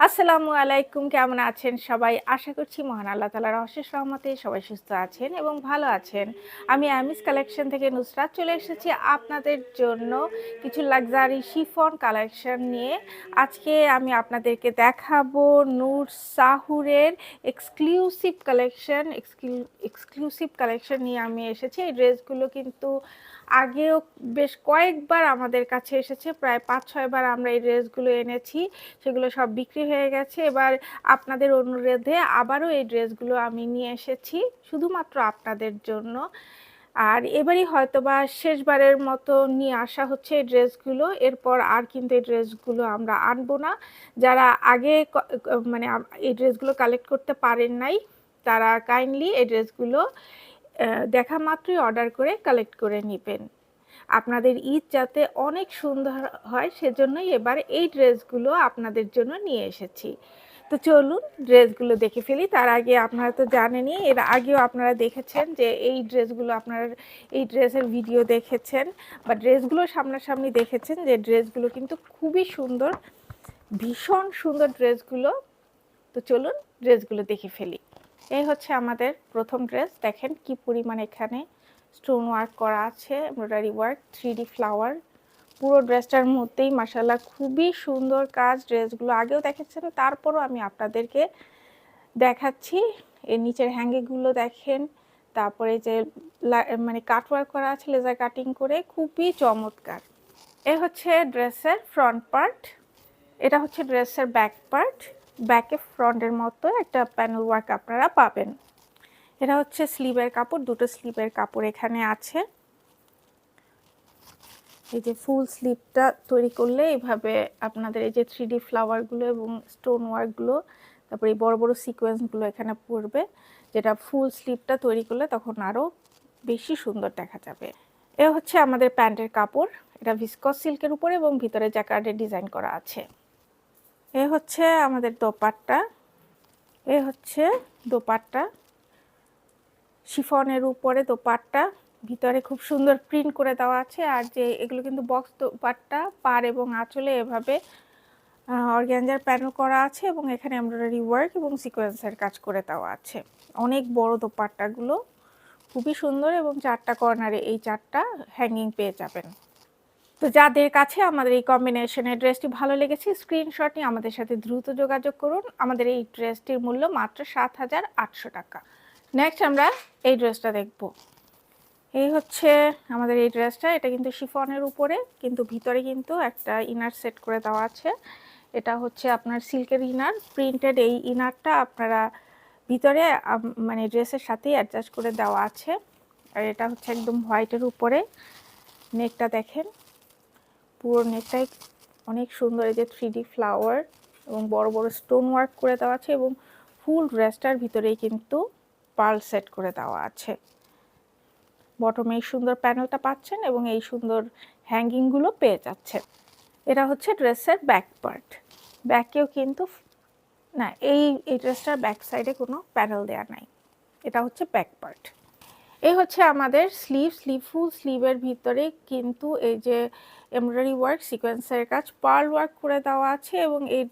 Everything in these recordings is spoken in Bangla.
আসসালামু আলাইকুম। কেমন আছেন সবাই? আশা করছি মহান আল্লাহ তাআলার অশেষ রহমতে সবাই সুস্থ আছেন এবং ভালো আছেন। আমি আমিস কালেকশন থেকে নুসরাত চলে এসেছি আপনাদের জন্য কিছু লাক্সারি শিফন কালেকশন নিয়ে। আজকে আমি আপনাদেরকে দেখাবো নূর সাহুরের এক্সক্লুসিভ কালেকশন নিয়ে আমি এসেছি। এই ড্রেসগুলো কিন্তু আগেও বেশ কয়েকবার আমাদের কাছে এসেছে। প্রায় ৫-৬ বার আমরা এই ড্রেসগুলো এনেছি। সেগুলো সব বিক্রি হয়ে গেছে। এবার আপনাদের অনুরোধে আবারও এই ড্রেসগুলো আমি নিয়ে এসেছি শুধুমাত্র আপনাদের জন্য। আর এবারই হয়তোবা শেষবারের মতো নিয়ে আসা হচ্ছে এই ড্রেসগুলো। এরপর আর কিন্তু এই ড্রেসগুলো আমরা আনবো না। যারা আগে মানে এই ড্রেসগুলো কালেক্ট করতে পারেন নাই, তারা কাইন্ডলি এই ড্রেসগুলো দেখা মাত্রই অর্ডার করে কালেক্ট করে নিবেন। আপনাদের ঈদ যাতে অনেক সুন্দর হয় সেজন্যই এবার এই ড্রেসগুলো আপনাদের জন্য নিয়ে এসেছি। তো চলুন ড্রেসগুলো দেখে ফেলি। তার আগে আপনারা তো জানেনই, এর আগেও আপনারা দেখেছেন যে এই ড্রেসগুলো আপনারা এই ড্রেসের ভিডিও দেখেছেন বা ড্রেসগুলো সামনাসামনি দেখেছেন যে ড্রেসগুলো কিন্তু খুবই সুন্দর, ভীষণ সুন্দর ড্রেসগুলো। তো চলুন ড্রেসগুলো দেখে ফেলি। এই হচ্ছে আমাদের প্রথম ড্রেস। দেখেন কি পরিমাণ এখানে স্টোন ওয়ার্ক করা আছে, এমব্রয়ডারি ওয়ার্ক, 3D ফ্লাওয়ার। পুরো ড্রেসটার মধ্যেই মাশাআল্লাহ খুবই সুন্দর কাজ। ড্রেসগুলো আগেও দেখেছেন, তারপরও আমি আপনাদেরকে দেখাচ্ছি। এর নিচের হ্যাঙ্গিংগুলো দেখেন, তারপরে যে মানে কাটওয়ার্ক করা আছে লেজার কাটিং করে, খুবই চমৎকার। এ হচ্ছে ড্রেসের ফ্রন্ট পার্ট, এটা হচ্ছে ড্রেসের ব্যাক পার্ট। ব্যাকে ফ্রন্টের মতো একটা প্যানেল ওয়ার্ক আপনারা পাবেন। এটা হচ্ছে স্লিভের কাপড়, দুটো স্লিভের কাপড় এখানে আছে। এই যে ফুল স্লিভটা তৈরি করলে এইভাবে আপনাদের এই যে 3D ফ্লাওয়ারগুলো এবং স্টোন ওয়ার্কগুলো, তারপরে এই বড় বড় সিকোয়েন্সগুলো এখানে পড়বে, যেটা ফুল স্লিভটা তৈরি করলে তখন আরও বেশি সুন্দর দেখা যাবে। এ হচ্ছে আমাদের প্যান্টের কাপড়, এটা ভিসকস সিল্কের উপরে এবং ভিতরে জ্যাকার্ডের ডিজাইন করা আছে। এ হচ্ছে আমাদের দোপাট্টা, এ হচ্ছে দোপাট্টা, শিফনের উপরে দোপাট্টা, ভিতরে খুব সুন্দর প্রিন্ট করে দেওয়া আছে। আর যে এগুলো কিন্তু বক্স দোপাট্টা, পাড় এবং আঁচলে এভাবে অর্গানজার প্যানেল করা আছে এবং এখানে এমব্রয়ডারি ওয়ার্ক এবং সিকোয়েন্সের কাজ করে দেওয়া আছে। অনেক বড় দোপাট্টাগুলো খুবই সুন্দর এবং 4টা কর্নারে এই 4টা হ্যাঙ্গিং পেয়ে যাবেন। তো যাদের কাছে আমাদের এই কম্বিনেশনের ড্রেসটি ভালো লেগেছে, স্ক্রিনশট নিয়ে আমাদের সাথে দ্রুত যোগাযোগ করুন। আমাদের এই ড্রেসটির মূল্য মাত্র ৭,৮০০ টাকা। নেক্সট আমরা এই ড্রেসটা দেখব। এই হচ্ছে আমাদের এই ড্রেসটা, এটা কিন্তু শিফনের উপরে, কিন্তু ভিতরে কিন্তু একটা ইনার সেট করে দেওয়া আছে। এটা হচ্ছে আপনার সিল্কের ইনার, প্রিন্টেড এই ইনারটা আপনারা ভিতরে মানে ড্রেসের সাথেই অ্যাডজাস্ট করে দেওয়া আছে। আর এটা হচ্ছে একদম হোয়াইটের উপরে। নেকটা দেখেন, পুরো নেকটাই অনেক সুন্দর, এই যে 3D ফ্লাওয়ার এবং বড় বড় স্টোন ওয়ার্ক করে দেওয়া আছে এবং ফুল ড্রেসটার ভিতরেই কিন্তু পার্ল সেট করে দেওয়া আছে। বটমে এই সুন্দর প্যানেলটা পাচ্ছেন এবং এই সুন্দর হ্যাঙ্গিংগুলো পেয়ে যাচ্ছেন। এটা হচ্ছে ড্রেসের ব্যাক পার্ট। ব্যাকেও কিন্তু না, এই ড্রেসটার ব্যাক সাইডে কোনো প্যানেল দেওয়া নাই। এটা হচ্ছে ব্যাক পার্ট। এই হচ্ছে আমাদের ফুল স্লিভের ভিতরে কিন্তু এই যে এমব্রয়ডারি ওয়ার্ক, সিকোয়েন্সের কাজ, পার্ল ওয়ার্ক করে দেওয়া আছে এবং এই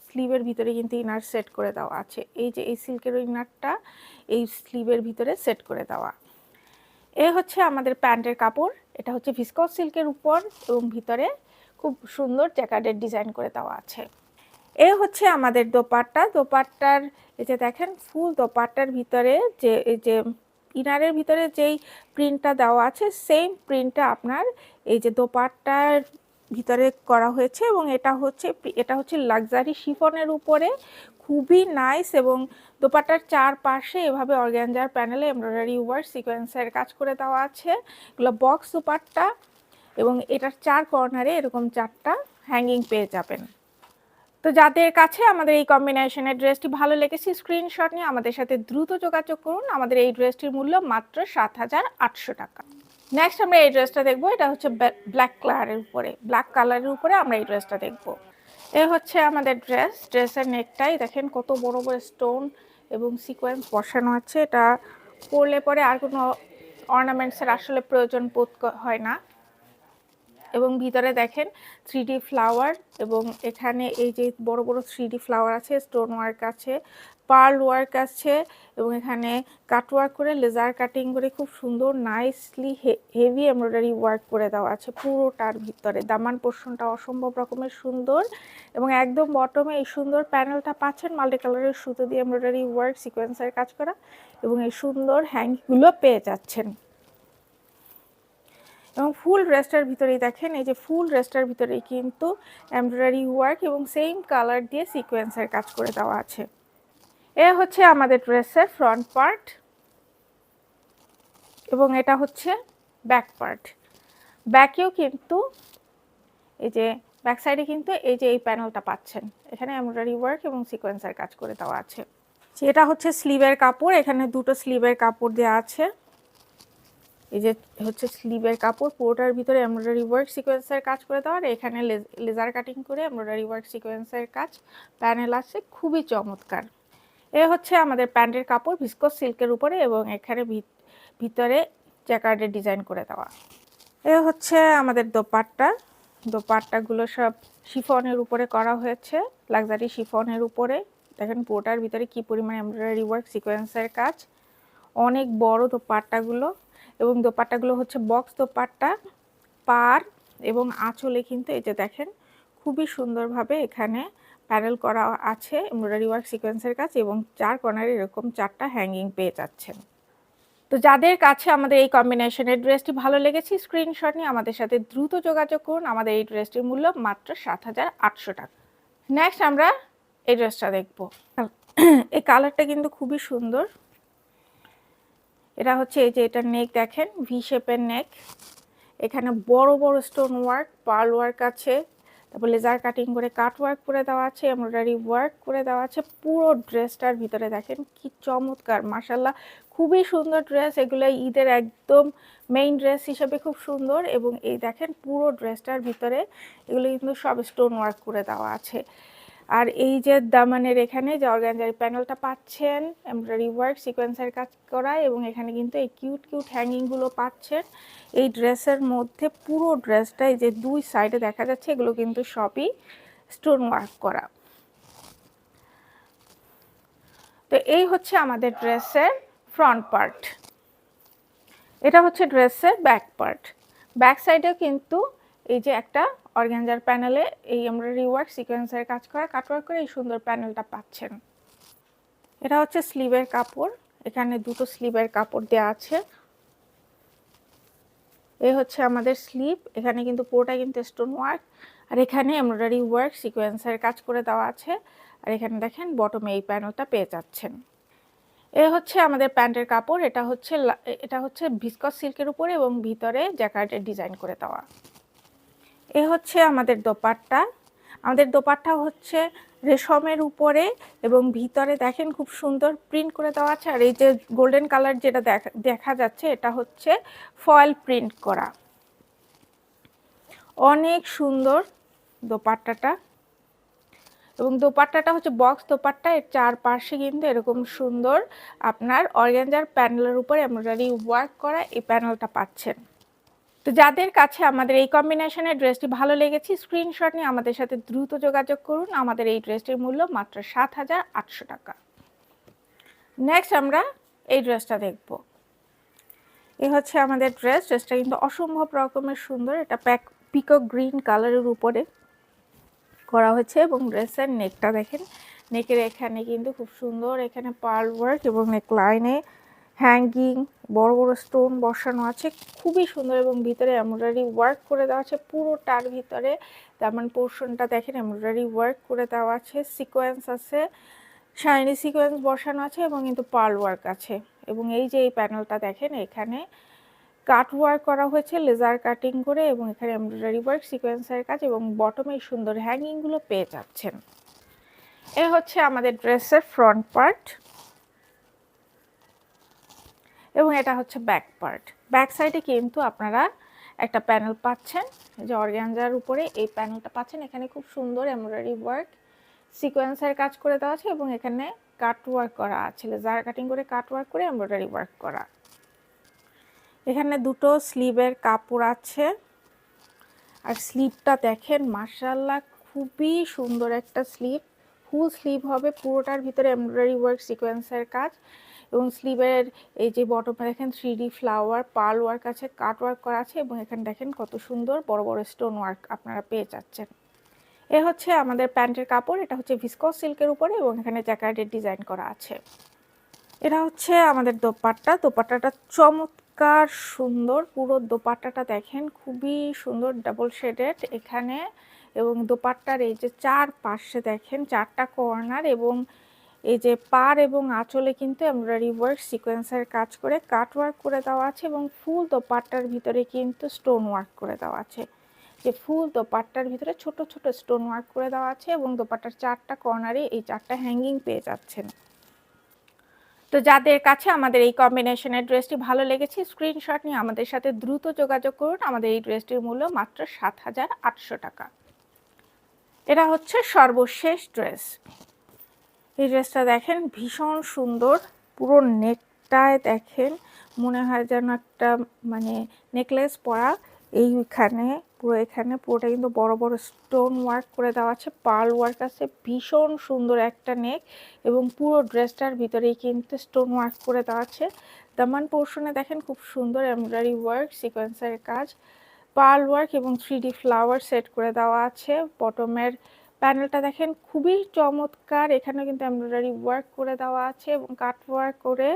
স্লিভের ভিতরে কিন্তু ইনার সেট করে দেওয়া আছে। এই যে এই সিল্কের ইনারটা এই স্লিভের ভিতরে সেট করে দেওয়া। এ হচ্ছে আমাদের প্যান্টের কাপড়, এটা হচ্ছে ভিসকস সিল্কের উপর এবং ভিতরে খুব সুন্দর জ্যাকার্ডের ডিজাইন করে দেওয়া আছে। এ হচ্ছে আমাদের দোপাট্টা। দোপাট্টার এই যে দেখেন ফুল দোপাট্টার ভিতরে যে এই যে ইনারের ভিতরে যেই প্রিন্টটা দেওয়া আছে, সেম প্রিন্টটা আপনার এই যে দোপাট্টার ভিতরে করা হয়েছে এবং এটা হচ্ছে লাক্সারি শিফনের উপরে, খুবই নাইস। এবং দোপাট্টার চারপাশে এভাবে অর্গানজার প্যানেলে এমব্রয়ডারি ওয়ার্ক, সিকোয়েন্সের কাজ করে দেওয়া আছে। এগুলো বক্স দোপাট্টা এবং এটার 4 কর্নারে এরকম 4টা হ্যাঙ্গিং পেয়ে যাবেন। তো যাদের কাছে আমাদের এই কম্বিনেশনের ড্রেসটি ভালো লেগেছে, স্ক্রিনশট নিয়ে আমাদের সাথে দ্রুত যোগাযোগ করুন। আমাদের এই ড্রেসটির মূল্য মাত্র ৭,৮০০ টাকা। নেক্সট আমরা এই ড্রেসটা দেখবো, এটা হচ্ছে ব্ল্যাক কালারের উপরে আমরা এই ড্রেসটা দেখব। এ হচ্ছে আমাদের ড্রেসের নেকটাই দেখেন কত বড় বড় স্টোন এবং সিকোয়েন্স বসানো আছে। এটা পরলে পরে আর কোনো অর্নামেন্টসের আসলে প্রয়োজন বোধ হয় না। এবং ভিতরে দেখেন 3D ফ্লাওয়ার, এবং এখানে এই যে বড় বড় 3D ফ্লাওয়ার আছে, স্টোন ওয়ার্ক আছে, পার্ল ওয়ার্ক আছে, এবং এখানে কাট ওয়ার্ক করে লেজার কাটিং করে খুব সুন্দর নাইসলি হেভি এমব্রয়ডারি ওয়ার্ক করে দেওয়া আছে পুরোটার ভিতরে। দামান পোর্শনটা অসম্ভব রকমের সুন্দর, এবং একদম বটমে এই সুন্দর প্যানেলটা পাচ্ছেন মাল্টি কালারের সুতো দিয়ে এমব্রয়ডারি ওয়ার্ক সিকোয়েন্সের কাজ করা, এবং এই সুন্দর হ্যাঙ্গগুলো পেয়ে যাচ্ছেন। এবং ফুল ড্রেসটার ভিতরেই দেখেন, এই যে ফুল ড্রেসটার ভিতরেই কিন্তু এমব্রয়ডারি ওয়ার্ক এবং সেম কালার দিয়ে সিকোয়েন্সের কাজ করে দেওয়া আছে। এ হচ্ছে আমাদের ড্রেসের ফ্রন্ট পার্ট, এবং এটা হচ্ছে ব্যাক পার্ট। ব্যাকেও কিন্তু এই যে ব্যাক সাইডে কিন্তু এই যে এই প্যানেলটা পাচ্ছেন, এখানে এমব্রয়ডারি ওয়ার্ক এবং সিকোয়েন্সের কাজ করে দেওয়া আছে। এটা হচ্ছে স্লিভের কাপড়, এখানে দুটো স্লিভের কাপড় দেওয়া আছে। এই যে হচ্ছে স্লিভের কাপড়, পুরোটার ভিতরে এমব্রয়ডারি ওয়ার্ক সিকোয়েন্সের কাজ করে দেওয়া, আর এখানে লেজার কাটিং করে এমব্রয়ডারি ওয়ার্ক সিকোয়েন্সের কাজ প্যানেল আছে, খুবই চমৎকার। এ হচ্ছে আমাদের প্যান্টের কাপড় ভিসকস সিল্কের উপরে, এবং এখানে ভিতরে জ্যাকার্ডের ডিজাইন করে দেওয়া। এ হচ্ছে আমাদের দোপাট্টাগুলো সব শিফনের উপরে করা হয়েছে, লাক্সারি শিফনের উপরে। দেখেন পুরোটার ভিতরে কি পরিমাণ এমব্রয়ডারি ওয়ার্ক সিকোয়েন্সের কাজ, অনেক বড় দোপাট্টাগুলো, এবং দোপাট্টাগুলো হচ্ছে বক্স দোপাট্টা। পার এবং আঁচলে কিন্তু এই যে দেখেন খুবই সুন্দরভাবে এখানে প্যানেল করা আছে এমব্রয়ডারি ওয়ার্ক সিকোয়েন্সের কাজ, এবং 4 কর্নারে এরকম 4টা হ্যাঙ্গিং পেয়ে যাচ্ছেন। তো যাদের কাছে আমাদের এই কম্বিনেশনের ড্রেসটি ভালো লেগেছে, স্ক্রিনশট নিয়ে আমাদের সাথে দ্রুত যোগাযোগ করুন। আমাদের এই ড্রেসটির মূল্য মাত্র 7,800 টাকা। নেক্সট আমরা এই ড্রেসটা দেখব। এই কালারটা কিন্তু খুবই সুন্দর। এটা হচ্ছে এই যে এটার নেক দেখেন, ভি শেপের নেক, এখানে বড় বড় স্টোন ওয়ার্ক, পার্ল ওয়ার্ক আছে, তারপর লেজার কাটিং করে কাট ওয়ার্ক করে দেওয়া আছে, এমব্রয়ডারি ওয়ার্ক করে দেওয়া আছে পুরো ড্রেসটার ভিতরে। দেখেন কি চমৎকার, মাশাআল্লাহ খুবই সুন্দর ড্রেস। এগুলো ঈদের একদম মেইন ড্রেস হিসেবে খুব সুন্দর, এবং এই দেখেন পুরো ড্রেসটার ভিতরে এগুলো কিন্তু সব স্টোন ওয়ার্ক করে দেওয়া আছে। আর এই যে দামানের এখানে যে অর্গানজারি প্যানেলটা পাচ্ছেন এমব্রয়ডারি ওয়ার্ক সিকোয়েন্সের কাজ করা, এবং এখানে কিন্তু এই কিউট কিউট হ্যাঙ্গিংগুলো পাচ্ছেন এই ড্রেসের মধ্যে। পুরো ড্রেসটা এই যে দুই সাইডে দেখা যাচ্ছে এগুলো কিন্তু সবই স্টোন ওয়ার্ক করা। তো এই হচ্ছে আমাদের ড্রেসের ফ্রন্ট পার্ট। এটা হচ্ছে ড্রেসের ব্যাক পার্ট। ব্যাক সাইডেও কিন্তু এই যে একটা অর্গানজার প্যানেলে এই এমব্রয়ডারি ওয়ার্ক সিকোয়েন্সের কাজ করা কাটওয়ার্ক করে এই সুন্দর প্যানেলটা পাচ্ছেন। এটা হচ্ছে স্লিভের কাপড়, এখানে দুটো স্লিভের কাপড় দেওয়া আছে। এই হচ্ছে আমাদের স্লিভ, এখানে কিন্তু পুরোটা কিন্তু স্টোন ওয়ার্ক, আর এখানে এমব্রয়ডারি ওয়ার্ক সিকোয়েন্সের কাজ করে দেওয়া আছে, আর এখানে দেখেন বটমে এই প্যানেলটা পেয়ে যাচ্ছেন। এ হচ্ছে আমাদের প্যান্টের কাপড়, এটা হচ্ছে ভিসকস সিল্কের উপরে এবং ভিতরে জ্যাকার্ডের ডিজাইন করে দেওয়া। এ হচ্ছে আমাদের দোপাট্টা। আমাদের দোপাট্টা হচ্ছে রেশমের উপরে, এবং ভিতরে দেখেন খুব সুন্দর প্রিন্ট করে দেওয়া আছে, আর এই যে গোল্ডেন কালার যেটা দেখা যাচ্ছে এটা হচ্ছে ফয়েল প্রিন্ট করা। অনেক সুন্দর দোপাট্টাটা, এবং দোপাট্টাটা হচ্ছে বক্স দোপাট্টা, এর চারপাশে কিন্তু এরকম সুন্দর আপনার অর্গানজার প্যানেলের উপর এমব্রয়ডারি ওয়ার্ক করা এই প্যানেলটা পাচ্ছেন। তো যাদের কাছে আমাদের এই কম্বিনেশনের ড্রেসটি ভালো লেগেছে, স্ক্রিনশট নিয়ে আমাদের সাথে দ্রুত যোগাযোগ করুন। আমাদের এই ড্রেসটির মূল্য মাত্র 7,800 টাকা। নেক্সট আমরা এই ড্রেসটা দেখব। এই হচ্ছে আমাদের ড্রেসটা কিন্তু অসম্ভব রকমের সুন্দর। এটা পিকক গ্রিন কালারের উপরে করা হয়েছে, এবং ড্রেসের নেকটা দেখেন, নেকের এখানে কিন্তু খুব সুন্দর এখানে পার্ল ওয়ার্ক, এবং নেক লাইনে হ্যাঙ্গিং বড় বড় স্টোন বসানো আছে, খুবই সুন্দর, এবং ভিতরে এমব্রয়ডারি ওয়ার্ক করে দেওয়া আছে পুরোটার ভিতরে। তেমন পোর্শনটা দেখেন এমব্রয়ডারি ওয়ার্ক করে দেওয়া আছে, সিকোয়েন্স আছে, শাইনি সিকোয়েন্স বসানো আছে, এবং কিন্তু পার্ল ওয়ার্ক আছে। এবং এই যে এই প্যানেলটা দেখেন, এখানে কাট ওয়ার্ক করা হয়েছে লেজার কাটিং করে, এবং এখানে এমব্রয়ডারি ওয়ার্ক সিকোয়েন্সের কাজ, এবং বটমে সুন্দর হ্যাঙ্গিংগুলো পেয়ে যাচ্ছেন। এ হচ্ছে আমাদের ড্রেসের ফ্রন্ট পার্ট, এবং এটা হচ্ছে ব্যাক পার্ট। ব্যাক সাইডে কিন্তু আপনারা একটা প্যানেল পাচ্ছেন, যে অর্গানজার উপরে এই প্যানেলটা পাচ্ছেন। এখানে খুব সুন্দর এমব্রয়ডারি ওয়ার্ক সিকোয়েন্সের কাজ করে দেওয়া আছে, এবং এখানে কাট ওয়ার্ক করা আছে, লেজার কাটিং করে কাট ওয়ার্ক করে এমব্রয়ডারি ওয়ার্ক করা। এখানে দুটো স্লিভের কাপড় আছে, আর স্লিভটা দেখেন মাশাআল্লাহ খুবই সুন্দর একটা স্লিভ, ফুল স্লিভ হবে, পুরোটার ভিতরে এমব্রয়ডারি ওয়ার্ক সিকোয়েন্সের কাজ এবং স্লিভের এই যে বটমে দেখেন 3D ফ্লাওয়ার পার্ল ওয়ার্ক আছে, কাট ওয়ার্ক করা আছে এবং এখানে দেখেন কত সুন্দর বড় বড় স্টোন ওয়ার্ক আপনারা পেয়ে যাচ্ছেন। এ হচ্ছে আমাদের প্যান্টের কাপড়, এটা হচ্ছে ভিসকস সিল্কের উপরে এবং এখানে জ্যাকার্ডের ডিজাইন করা আছে। এটা হচ্ছে আমাদের দোপাট্টা, দোপাট্টাটা চমৎকার সুন্দর, পুরো দোপাট্টাটা দেখেন খুবই সুন্দর ডাবল শেডেড এখানে, এবং দোপাট্টার এই যে চার পাশে দেখেন 4টা কর্নার এবং এই যে পার এবং আঁচলে কিন্তু এমব্রয়ডারি ওয়ার্ক সিকোয়েন্সের কাজ করে কাট ওয়ার্ক করে দেওয়া আছে এবং ফুল দোপাট্টার ভিতরে কিন্তু স্টোন ওয়ার্ক করে দেওয়া আছে, যে ফুল দোপাট্টার ভিতরে ছোট ছোট স্টোন ওয়ার্ক করে দেওয়া আছে এবং দোপাট্টার 4টা কর্নারে এই 4টা হ্যাঙ্গিং পেয়ে যাচ্ছেন। তো যাদের কাছে আমাদের এই কম্বিনেশনের ড্রেসটি ভালো লেগেছে স্ক্রিনশট নিয়ে আমাদের সাথে দ্রুত যোগাযোগ করুন। আমাদের এই ড্রেসটির মূল্য মাত্র ৭,৮০০ টাকা। এটা হচ্ছে সর্বশেষ ড্রেস। এই ড্রেসটা দেখেন ভীষণ সুন্দর, পুরো নেকটায় দেখেন মনে হয় যেন একটা মানে নেকলেস পরা, এইখানে পুরো এখানে পুরোটা কিন্তু বড় বড় স্টোন ওয়ার্ক করে দেওয়া আছে, পার্ল ওয়ার্ক আছে, ভীষণ সুন্দর একটা নেক এবং পুরো ড্রেসটার ভিতরেই কিন্তু স্টোন ওয়ার্ক করে দেওয়া আছে। দামান পোর্শনে দেখেন খুব সুন্দর এমব্রয়ডারি ওয়ার্ক সিকোয়েন্সের কাজ, পার্ল ওয়ার্ক এবং 3D ফ্লাওয়ার সেট করে দেওয়া আছে। বটমের প্যানেলটা দেখেন খুবই চমৎকার, এখানে কিন্তু এমব্রয়ডারি ওয়ার্ক করে দেওয়া আছে এবং কাট ওয়ার্ক করে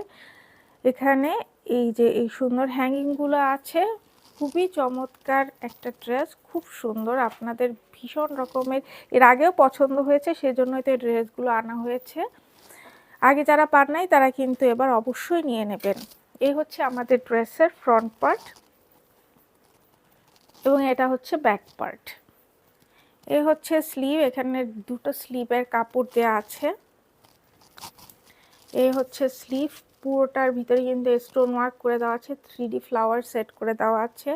এখানে এই যে এই সুন্দর হ্যাঙ্গিংগুলো আছে। খুবই চমৎকার একটা ড্রেস, খুব সুন্দর, আপনাদের ভীষণ রকমের এর আগেও পছন্দ হয়েছে, সেজন্যই তো এই ড্রেসগুলো আনা হয়েছে। আগে যারা পান নাই তারা কিন্তু এবার অবশ্যই নিয়ে নেবেন। এই হচ্ছে আমাদের ড্রেসের ফ্রন্ট পার্ট এবং এটা হচ্ছে ব্যাক পার্ট। এই হচ্ছে স্লিভ, এখানে দুটো স্লিভের কাপড় দেওয়া আছে। এই হচ্ছে স্লিভ, পুরোটার ভিতরে কিন্তু স্টোন ওয়ার্ক করে দেওয়া আছে, 3D ফ্লাওয়ার সেট করে দেওয়া আছে।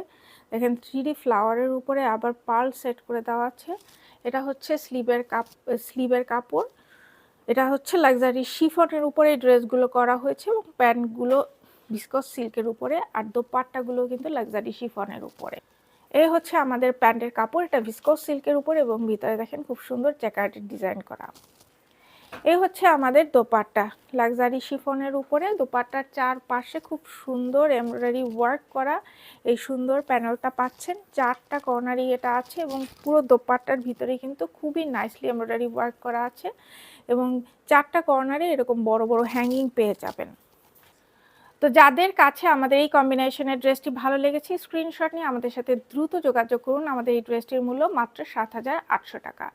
দেখেন 3D ফ্লাওয়ারের উপরে আবার পার্ল সেট করে দেওয়া আছে। এটা হচ্ছে স্লিভের কাপড়। এটা হচ্ছে লাক্সারি শিফনের উপরে এই ড্রেসগুলো করা হয়েছে এবং প্যান্টগুলো ভিসকস সিল্কের উপরে, আর দোপাট্টাগুলো কিন্তু লাক্সারি শিফনের উপরে। এই হচ্ছে আমাদের প্যান্টের কাপড়, এটা ভিসকস সিল্কের উপর এবং ভিতরে দেখেন খুব সুন্দর জ্যাকার্ডের ডিজাইন করা। এই হচ্ছে আমাদের দোপাট্টা, লাক্সারি শিফনের উপরে দোপাট্টার চারপাশে খুব সুন্দর এমব্রয়ডারি ওয়ার্ক করা এই সুন্দর প্যানেলটা পাচ্ছেন। 4টা কর্নারই এটা আছে এবং পুরো দোপাট্টার ভিতরে কিন্তু খুবই নাইসলি এমব্রয়ডারি ওয়ার্ক করা আছে এবং 4টা কর্নারে এরকম বড় বড় হ্যাঙ্গিং পেয়ে যাবেন। তো যাদের কাছে আমাদের এই কম্বিনেশনের ড্রেসটি ভালো লেগেছে স্ক্রিনশট নিয়ে আমাদের সাথে দ্রুত যোগাযোগ করুন। আমাদের এই ড্রেসটির মূল্য মাত্র ৭,৮০০ টাকা।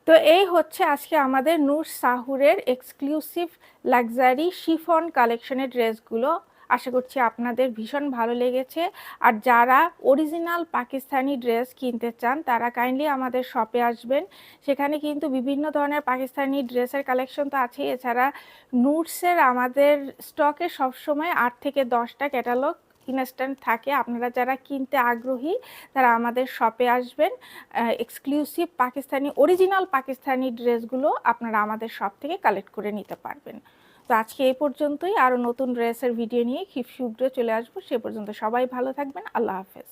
তো এই হচ্ছে আজকে আমাদের নূর সাহুরের এক্সক্লুসিভ লাক্সারি শিফন কালেকশনের ড্রেসগুলো। আশা করছি আপনাদের ভীষণ ভালো লেগেছে। আর যারা অরিজিনাল পাকিস্তানি ড্রেস কিনতে চান তারা কাইন্ডলি আমাদের শপে আসবেন, সেখানে কিন্তু বিভিন্ন ধরনের পাকিস্তানি ড্রেসের কালেকশন তো আছে, এছাড়া নুটসের আমাদের স্টকে সবসময় 8 থেকে 10টা ক্যাটালগ ইনস্ট্যান্ট থাকে। আপনারা যারা কিনতে আগ্রহী তারা আমাদের শপে আসবেন, এক্সক্লুসিভ পাকিস্তানি অরিজিনাল পাকিস্তানি ড্রেসগুলো আপনারা আমাদের শপ থেকে কালেক্ট করে নিতে পারবেন। তো আজকে এই পর্যন্তই, আরও নতুন ড্রেসের ভিডিও নিয়ে খুব শীঘ্রই চলে আসবো। সে পর্যন্ত সবাই ভালো থাকবেন, আল্লাহ হাফেজ।